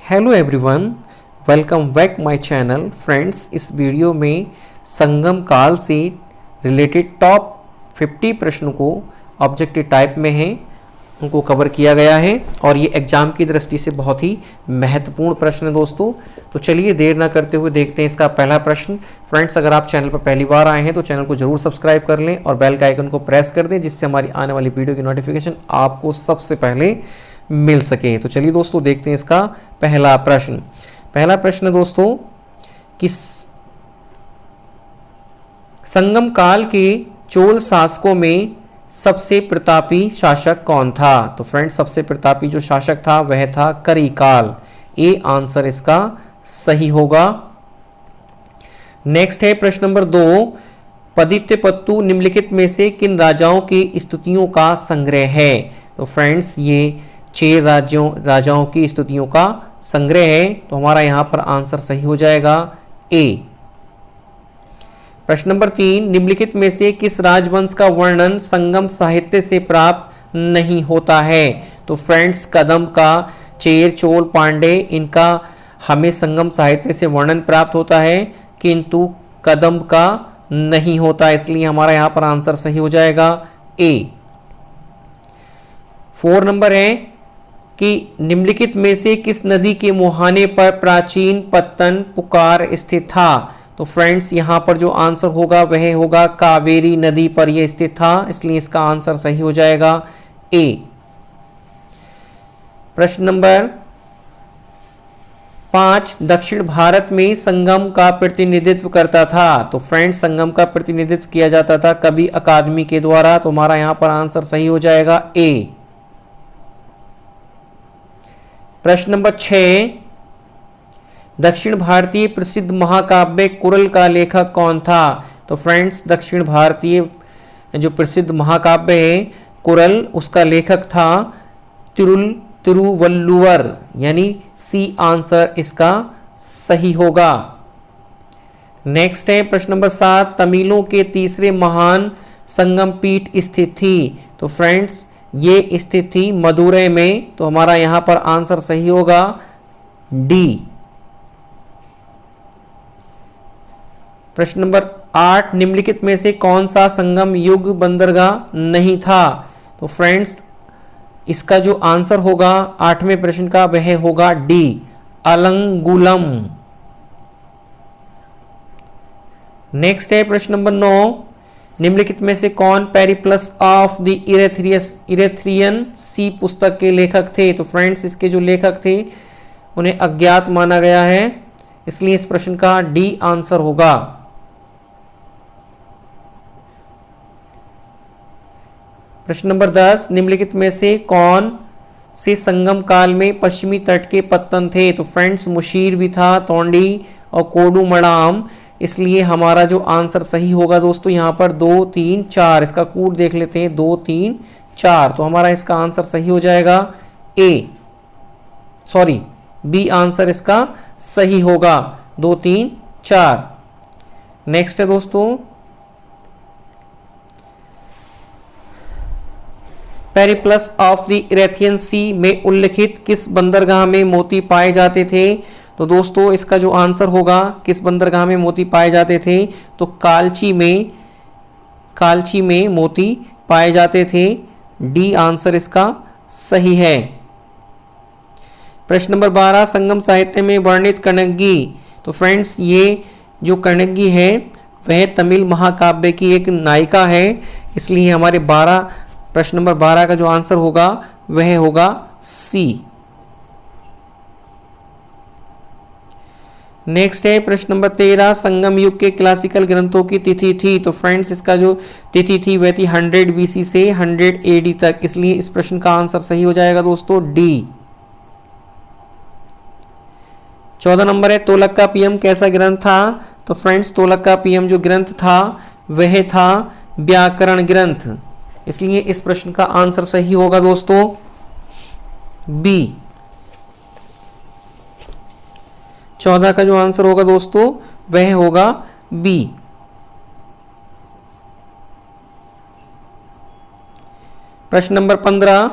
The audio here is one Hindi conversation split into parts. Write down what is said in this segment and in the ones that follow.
Hello everyone, welcome back my channel. Friends, इस वीडियो में संगम काल से रिलेटेड टॉप 50 प्रश्नों को ऑब्जेक्टिव टाइप में हैं उनको कवर किया गया है और ये एग्जाम की दृष्टि से बहुत ही महत्वपूर्ण प्रश्न है दोस्तों। तो चलिए देर ना करते हुए देखते हैं इसका पहला प्रश्न। फ्रेंड्स, अगर आप चैनल पर पहली बार आए हैं तो चैनल को जरूर सब्सक्राइब कर लें और बेल का आइकन को प्रेस कर दें, जिससे हमारी आने वाली वीडियो की नोटिफिकेशन आपको सबसे पहले मिल सके। तो चलिए दोस्तों देखते हैं इसका पहला प्रश्न। पहला प्रश्न दोस्तों कि संगम काल के चोल शासकों में सबसे प्रतापी शासक कौन था? तो फ्रेंड्स, सबसे प्रतापी जो शासक था वह था करिकाल। ए आंसर इसका सही होगा। नेक्स्ट है प्रश्न नंबर 2, पदित्यपत्तु निम्नलिखित में से किन राजाओं की स्तुतियों का संग्रह है? तो फ्रेंड्स, ये 6 राजाओं की स्तुतियों का संग्रह है, तो हमारा यहां पर आंसर सही हो जाएगा ए। प्रश्न नंबर 3, निम्नलिखित में से किस राजवंश का वर्णन संगम साहित्य से प्राप्त नहीं होता है? तो फ्रेंड्स, कदम का, चेर, चोल, पांडे, इनका हमें संगम साहित्य से वर्णन प्राप्त होता है, किंतु कदम का नहीं होता, इसलिए हमारा यहां पर आंसर सही हो जाएगा ए। 4 नंबर है कि निम्नलिखित में से किस नदी के मुहाने पर प्राचीन पत्तन पुकार स्थित था? तो फ्रेंड्स, यहां पर जो आंसर होगा वह होगा कावेरी नदी पर यह स्थित था, इसलिए इसका आंसर सही हो जाएगा ए। प्रश्न नंबर 5, दक्षिण भारत में संगम का प्रतिनिधित्व करता था? तो फ्रेंड्स, संगम का प्रतिनिधित्व किया जाता था कवि अकादमी के द्वारा, तो हमारा यहां पर आंसर सही हो जाएगा ए। प्रश्न नंबर 6, दक्षिण भारतीय प्रसिद्ध महाकाव्य कुरल का लेखक कौन था? तो फ्रेंड्स, दक्षिण भारतीय जो प्रसिद्ध महाकाव्य है कुरल, उसका लेखक था तिरुवल्लुवर, यानी सी आंसर इसका सही होगा। नेक्स्ट है प्रश्न नंबर 7, तमिलों के तीसरे महान संगम पीठ स्थित थी? तो फ्रेंड्स, ये स्थित थी मदुरै में, तो हमारा यहां पर आंसर सही होगा डी। प्रश्न नंबर 8, निम्नलिखित में से कौन सा संगम युग बंदरगाह नहीं था? तो फ्रेंड्स, इसका जो आंसर होगा 8वें प्रश्न का वह होगा डी, अलंगुलम। नेक्स्ट है प्रश्न नंबर 9, निम्नलिखित में से कौन पेरिप्लस ऑफ द इरेथ्रियन सी पुस्तक के लेखक थे? तो फ्रेंड्स, इसके जो लेखक थे उन्हें अज्ञात माना गया है, इसलिए इस प्रश्न का डी आंसर होगा। प्रश्न नंबर 10, निम्नलिखित में से कौन से संगम काल में पश्चिमी तट के पत्तन थे? तो फ्रेंड्स, मुशीर भी था, तोंडी और कोडुमड़ाम, इसलिए हमारा जो आंसर सही होगा दोस्तों यहां पर 2, 3, 4, इसका कूट देख लेते हैं 2, 3, 4, तो हमारा इसका आंसर सही हो जाएगा ए, सॉरी बी आंसर इसका सही होगा 2, 3, 4। नेक्स्ट है दोस्तों, पेरिप्लस ऑफ द इरेथियन सी में उल्लिखित किस बंदरगाह में मोती पाए जाते थे? तो दोस्तों, इसका जो आंसर होगा किस बंदरगाह में मोती पाए जाते थे, तो कालची में मोती पाए जाते थे, डी आंसर इसका सही है। प्रश्न नंबर 12, संगम साहित्य में वर्णित कण्णगी? तो फ्रेंड्स, ये जो कण्णगी है वह तमिल महाकाव्य की एक नायिका है, इसलिए हमारे प्रश्न नंबर 12 का जो आंसर होगा वह होगा सी। नेक्स्ट है प्रश्न नंबर 13, संगम युग के क्लासिकल ग्रंथों की तिथि थी? तो फ्रेंड्स, इसका जो तिथि थी वह थी 100 BC से 100 AD तक, इसलिए इस प्रश्न का आंसर सही हो जाएगा दोस्तों डी। 14 नंबर है, तोलक का पीएम कैसा ग्रंथ था? तो फ्रेंड्स, तोलक का पीएम जो ग्रंथ था वह था व्याकरण ग्रंथ, इसलिए इस प्रश्न का आंसर सही होगा दोस्तों बी। 14 का जो आंसर होगा दोस्तों वह होगा बी। प्रश्न नंबर 15,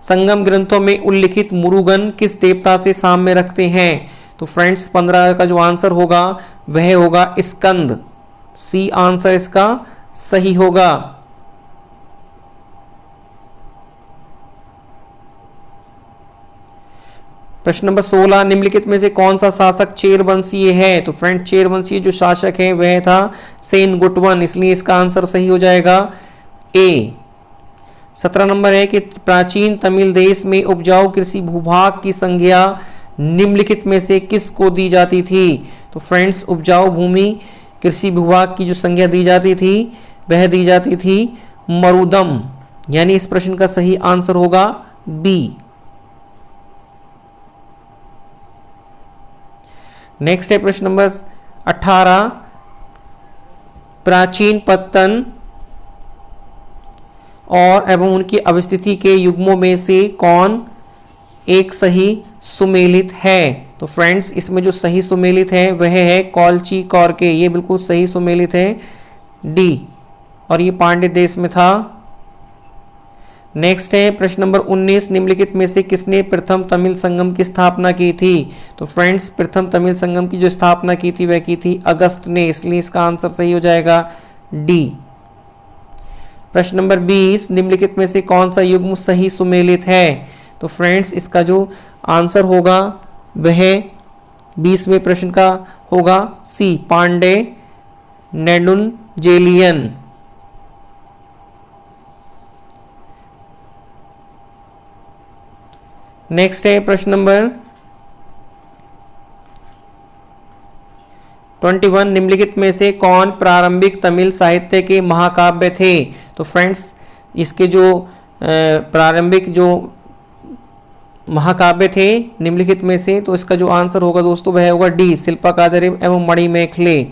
संगम ग्रंथों में उल्लिखित मुरुगन किस देवता से साम्य रखते हैं? तो फ्रेंड्स 15 का जो आंसर होगा वह होगा स्कंद। सी आंसर इसका सही होगा। प्रश्न नंबर 16, निम्नलिखित में से कौन सा शासक चेर वंशीय है? तो फ्रेंड चेर वंशीय जो शासक है वह था सेनगुटवन, इसलिए इसका आंसर सही हो जाएगा ए। 17 नंबर है कि प्राचीन तमिल देश में उपजाऊ कृषि भूभाग की संज्ञा निम्नलिखित में से किसको दी जाती थी? तो फ्रेंड्स उपजाऊ भूमि कृषि भूभाग की जो संज्ञा दी जाती थी वह दी जाती थी मरुदम, यानी इस प्रश्न का सही आंसर होगा बी। नेक्स्ट है प्रश्न नंबर 18, प्राचीन पत्तन और एवं उनकी अवस्थिति के युग्मों में से कौन एक सही सुमेलित है? तो फ्रेंड्स इसमें जो सही सुमेलित है वह है कौलची कौरके, ये बिल्कुल सही सुमेलित है डी, और ये पांड्य देश में था। नेक्स्ट है प्रश्न नंबर 19, निम्नलिखित में से किसने प्रथम तमिल संगम की स्थापना की थी? तो फ्रेंड्स प्रथम तमिल संगम की जो स्थापना की थी वह की थी अगस्त ने, इसलिए इसका आंसर सही हो जाएगा डी। प्रश्न नंबर 20, निम्नलिखित में से कौन सा युग्म सही सुमेलित है? तो फ्रेंड्स इसका जो आंसर होगा वह 20वें प्रश्न का होगा सी, पांडे नेडुंजेलियन। नेक्स्ट है प्रश्न नंबर 21, निम्नलिखित में से कौन प्रारंभिक तमिल साहित्य के महाकाव्य थे? तो फ्रेंड्स इसके जो प्रारंभिक जो महाकाव्य थे निम्नलिखित में से, तो इसका जो आंसर होगा दोस्तों वह होगा डी, शिल्पाकादरी एवं मणिमेखले।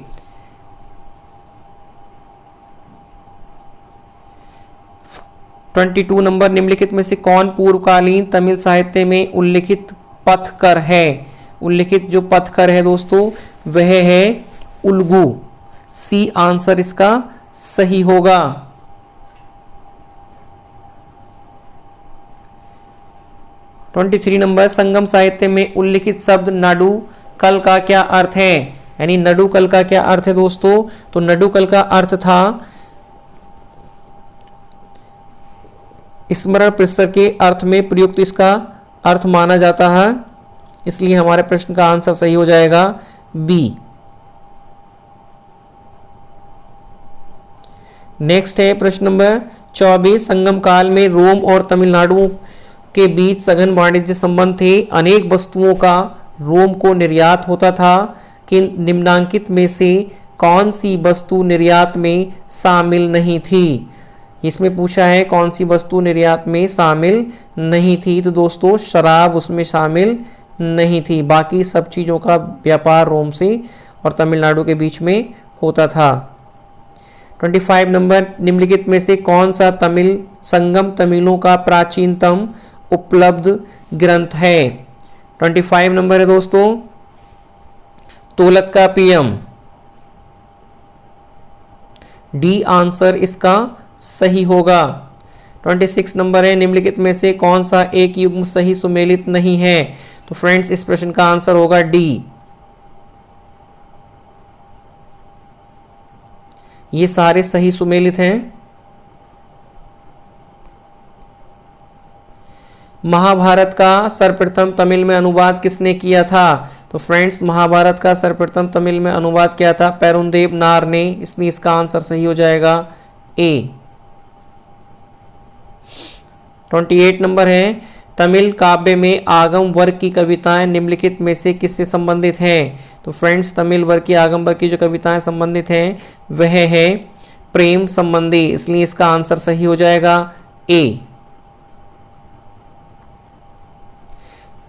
ट्वेंटी नंबर, निम्नलिखित में से कौन पूर्वकालीन तमिल साहित्य में उल्लिखित पथकर है? उल्लिखित जो पथकर है दोस्तों वह है उल्गू, सी आंसर इसका सही होगा। 23 नंबर, संगम साहित्य में उल्लिखित शब्द नडुकल का क्या अर्थ है? यानी नडुकल का क्या अर्थ है दोस्तों? तो नडुकल का अर्थ था स्मरण पुस्तक के अर्थ में प्रयुक्त इसका अर्थ माना जाता है, इसलिए हमारे प्रश्न का आंसर सही हो जाएगा बी। नेक्स्ट है प्रश्न नंबर 24, संगम काल में रोम और तमिलनाडु के बीच सघन वाणिज्य संबंध थे, अनेक वस्तुओं का रोम को निर्यात होता था, कि निम्नांकित में से कौन सी वस्तु निर्यात में शामिल नहीं थी? इसमें पूछा है कौन सी वस्तु निर्यात में शामिल नहीं थी, तो दोस्तों शराब उसमें शामिल नहीं थी, बाकी सब चीज़ों का व्यापार रोम से और तमिलनाडु के बीच में होता था। 25 नंबर, निम्नलिखित में से कौन सा तमिल संगम तमिलों का प्राचीनतम उपलब्ध ग्रंथ है? 25 नंबर है दोस्तों तोलक का पीएम, डी आंसर इसका सही होगा। 26 नंबर है, निम्नलिखित में से कौन सा एक युग्म सही सुमेलित नहीं है? तो फ्रेंड्स इस प्रश्न का आंसर होगा डी। ये सारे सही सुमेलित हैं। महाभारत का सर्वप्रथम तमिल में अनुवाद किसने किया था? तो फ्रेंड्स महाभारत का सर्वप्रथम तमिल में अनुवाद किया था पेरुंदेव नार ने, इसलिए इसका आंसर सही हो जाएगा ए। 28 नंबर है, तमिल काव्य में आगम वर्ग की कविताएं निम्नलिखित में से किससे संबंधित हैं? तो फ्रेंड्स तमिल वर्ग की आगम वर्ग की जो कविताएं संबंधित हैं वह है प्रेम संबंधी, इसलिए इसका आंसर सही हो जाएगा ए।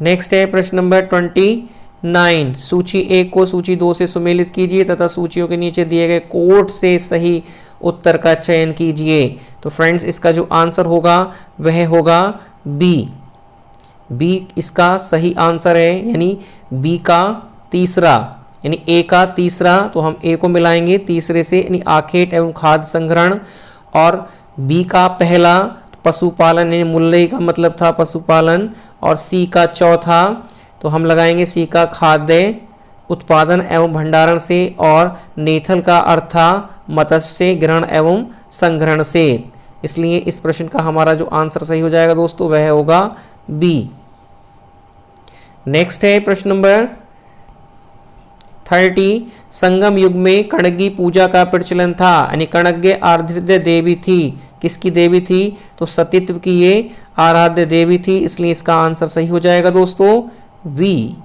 नेक्स्ट है प्रश्न नंबर 29, सूची 1 को सूची 2 से सुमेलित कीजिए तथा सूचियों के नीचे दिए गए कोड से सही उत्तर का चयन कीजिए। तो फ्रेंड्स इसका जो आंसर होगा वह होगा बी। बी इसका सही आंसर है, यानी बी का तीसरा, यानी ए का तीसरा, तो हम ए को मिलाएंगे तीसरे से, यानी आखेट एवं खाद्य संग्रहण, और बी का पहला, पशुपालन, यानी मुल्लई का मतलब था पशुपालन, और सी का चौथा, तो हम लगाएंगे सी का खाद्य उत्पादन एवं भंडारण से, और नेथल का अर्थ था मत्स्य ग्रहण एवं संग्रहण से। इसलिए इस प्रश्न का हमारा जो आंसर सही हो जाएगा दोस्तों वह होगा बी। नेक्स्ट है प्रश्न नंबर 30। संगम युग में कणगी पूजा का प्रचलन था, यानी कणग्य आराध्य देवी थी। किसकी देवी थी? तो सतीत्व की ये आराध्य देवी थी, इसलिए इसका आंसर सही हो जाएगा दोस्तों बी।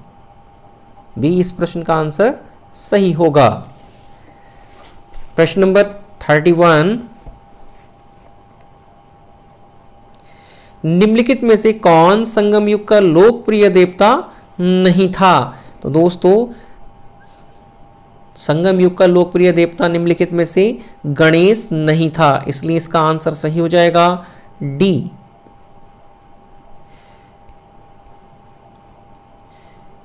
बी इस प्रश्न का आंसर सही होगा। प्रश्न नंबर 31। निम्नलिखित में से कौन संगम युग का लोकप्रिय देवता नहीं था? तो दोस्तों संगम युग का लोकप्रिय देवता निम्नलिखित में से गणेश नहीं था, इसलिए इसका आंसर सही हो जाएगा डी।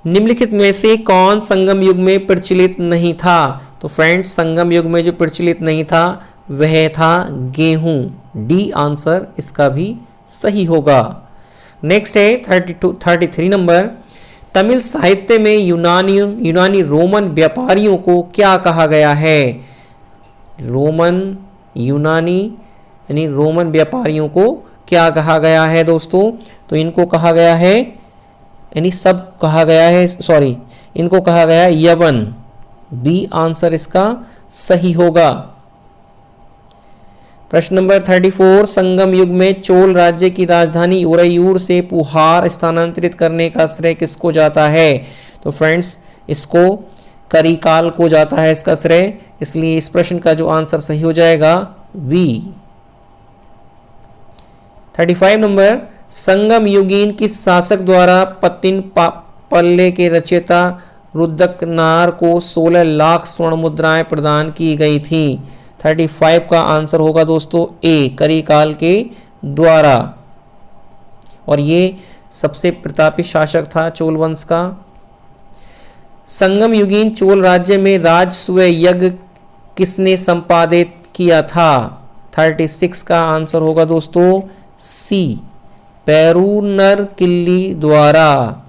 निम्नलिखित में से कौन संगम युग में प्रचलित नहीं था? तो फ्रेंड्स संगम युग में जो प्रचलित नहीं था वह था गेहूं। डी आंसर इसका भी सही होगा। नेक्स्ट है 33 नंबर। तमिल साहित्य में यूनानी रोमन व्यापारियों को क्या कहा गया है? यानी रोमन व्यापारियों को क्या कहा गया है दोस्तों? तो इनको कहा गया है, यानी सब कहा गया है, सॉरी इनको कहा गया है यवन। बी आंसर इसका सही होगा। प्रश्न नंबर 34। संगम युग में चोल राज्य की राजधानी उरैयूर से पुहार स्थानांतरित करने का श्रेय किसको जाता है? तो फ्रेंड्स इसको करिकाल को जाता है इसका श्रेय, इसलिए इस प्रश्न का जो आंसर सही हो जाएगा बी। 35 नंबर। संगम युगीन किस शासक द्वारा पत्तिन पल्ले के रचयिता रुद्रकनार को 16 लाख स्वर्ण मुद्राएं प्रदान की गई थी? 35 का आंसर होगा दोस्तों ए, करिकाल के द्वारा, और ये सबसे प्रतापी शासक था चोल वंश का। संगम युगीन चोल राज्य में राजस्व यज्ञ किसने संपादित किया था? 36 का आंसर होगा दोस्तों सी, पेरूनर किल्ली द्वारा।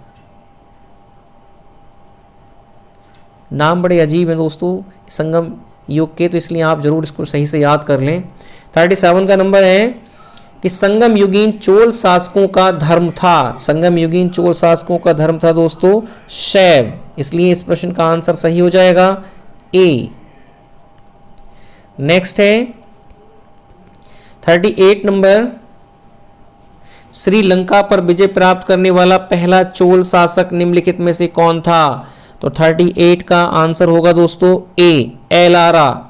नाम बड़े अजीब हैं दोस्तों संगम युग के, तो इसलिए आप जरूर इसको सही से याद कर लें। 37 का नंबर है कि संगम युगीन चोल शासकों का धर्म था। संगम युगीन चोल शासकों का धर्म था दोस्तों शैव, इसलिए इस प्रश्न का आंसर सही हो जाएगा ए। नेक्स्ट है 38 नंबर। श्रीलंका पर विजय प्राप्त करने वाला पहला चोल शासक निम्नलिखित में से कौन था? तो 38 का आंसर होगा दोस्तों ए, एलारा।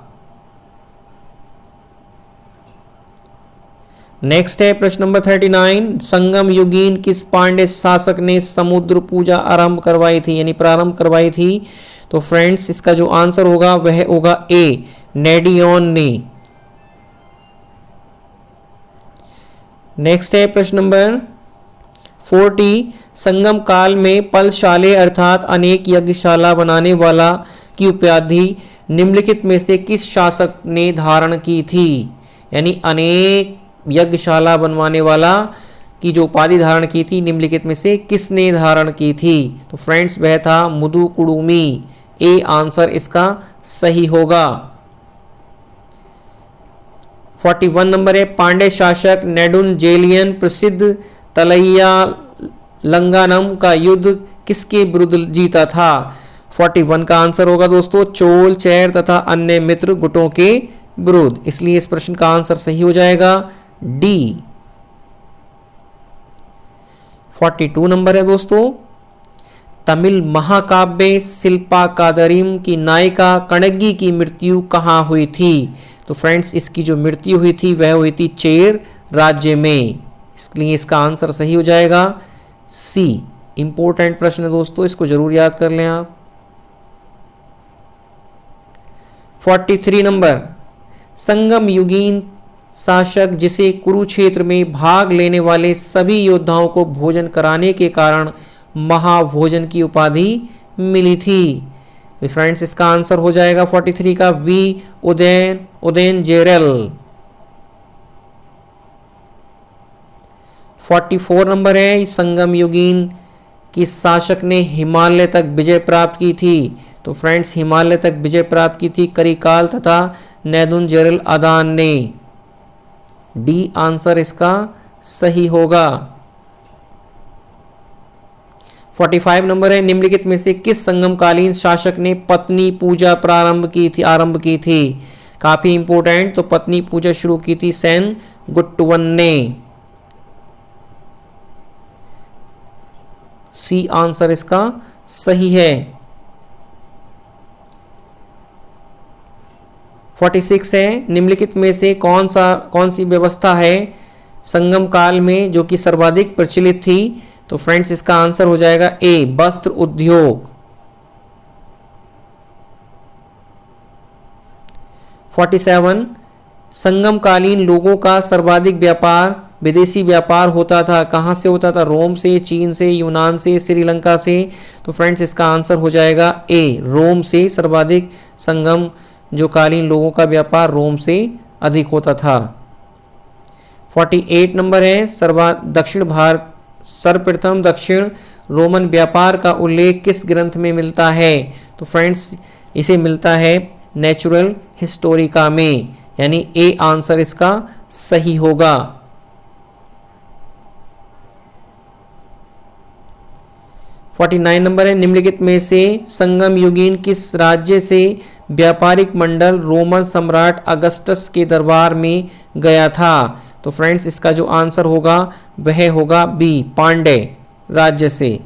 नेक्स्ट है प्रश्न नंबर 39। संगम युगीन किस पांड्य शासक ने समुद्र पूजा आरंभ करवाई थी, यानी प्रारंभ करवाई थी? तो फ्रेंड्स इसका जो आंसर होगा वह होगा ए, नेडियोन ने। नेक्स्ट है प्रश्न नंबर 40। संगम काल में पलशाले अर्थात अनेक यज्ञशाला बनाने वाला की उपाधि निम्नलिखित में से किस शासक ने धारण की थी? यानी अनेक यज्ञशाला बनवाने वाला की जो उपाधि धारण की थी निम्नलिखित में से किसने धारण की थी? तो फ्रेंड्स वह था मुदुकुडुमी। ए आंसर इसका सही होगा। 41 नंबर है। पांड्य शासक नेडुंजेलियन प्रसिद्ध तलैया लंगानम का युद्ध किसके विरुद्ध जीता था? 41 का आंसर होगा दोस्तों चोल, चैर तथा अन्य मित्र गुटों के विरुद्ध, इसलिए इस प्रश्न का आंसर सही हो जाएगा डी। 42 नंबर है दोस्तों। तमिल महाकाव्य शिल्पाकादरिम की नायिका कणगी की मृत्यु कहाँ हुई थी? तो फ्रेंड्स इसकी जो मृत्यु हुई थी वह हुई थी चेर राज्य में, इसलिए इसका आंसर सही हो जाएगा सी। इंपॉर्टेंट प्रश्न है दोस्तों, इसको जरूर याद कर लें आप। 43 नंबर। संगम युगीन शासक जिसे कुरुक्षेत्र में भाग लेने वाले सभी योद्धाओं को भोजन कराने के कारण महाभोजन की उपाधि मिली थी? फ्रेंड्स इसका आंसर हो जाएगा 43 का वी, उदयन जेरल। 44 नंबर है, संगम युगीन किस शासक ने हिमालय तक विजय प्राप्त की थी? तो फ्रेंड्स हिमालय तक विजय प्राप्त की थी करिकाल तथा नैदुनजरल अदान ने। डी आंसर इसका सही होगा। 45 नंबर है, निम्नलिखित में से किस संगमकालीन शासक ने पत्नी पूजा आरंभ की थी? काफी इंपोर्टेंट, तो पत्नी पूजा शुरू की थी सेन गुट्टवन ने। सी आंसर इसका सही है। 46 है, निम्नलिखित में से कौन सी व्यवस्था है संगम काल में जो कि सर्वाधिक प्रचलित थी? तो फ्रेंड्स इसका आंसर हो जाएगा ए, वस्त्र उद्योग। 47, संगमकालीन लोगों का सर्वाधिक व्यापार विदेशी व्यापार होता था, कहां से होता था? रोम से, चीन से, यूनान से, श्रीलंका से। तो फ्रेंड्स इसका आंसर हो जाएगा ए, रोम से सर्वाधिक संगम जो कालीन लोगों का व्यापार रोम से अधिक होता था। 48 नंबर है, सर्वप्रथम दक्षिण रोमन व्यापार का उल्लेख किस ग्रंथ में मिलता है? तो फ्रेंड्स इसे मिलता है नेचुरल हिस्टोरिका में, यानी ए आंसर इसका सही होगा। 49 नंबर है, निम्नलिखित में से संगम युगीन किस राज्य से व्यापारिक मंडल रोमन सम्राट अगस्टस के दरबार में गया था? तो फ्रेंड्स इसका जो आंसर होगा वह होगा बी, पांड्य राज्य से।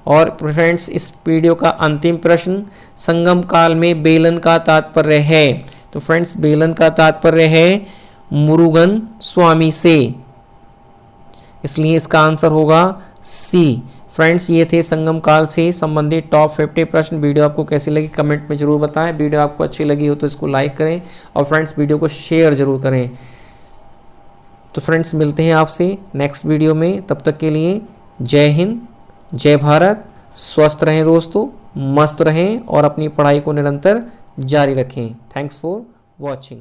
और फ्रेंड्स इस वीडियो का अंतिम प्रश्न, संगम काल में बेलन का तात्पर्य है? तो फ्रेंड्स बेलन का तात्पर्य है मुरुगन स्वामी से, इसलिए इसका आंसर होगा सी। फ्रेंड्स ये थे संगम काल से संबंधित टॉप 50 प्रश्न। वीडियो आपको कैसी लगी कमेंट में जरूर बताएं। वीडियो आपको अच्छी लगी हो तो इसको लाइक करें और फ्रेंड्स वीडियो को शेयर जरूर करें। तो फ्रेंड्स मिलते हैं आपसे नेक्स्ट वीडियो में, तब तक के लिए जय हिंद, जय भारत। स्वस्थ रहें दोस्तों, मस्त रहें और अपनी पढ़ाई को निरंतर जारी रखें। Thanks for watching.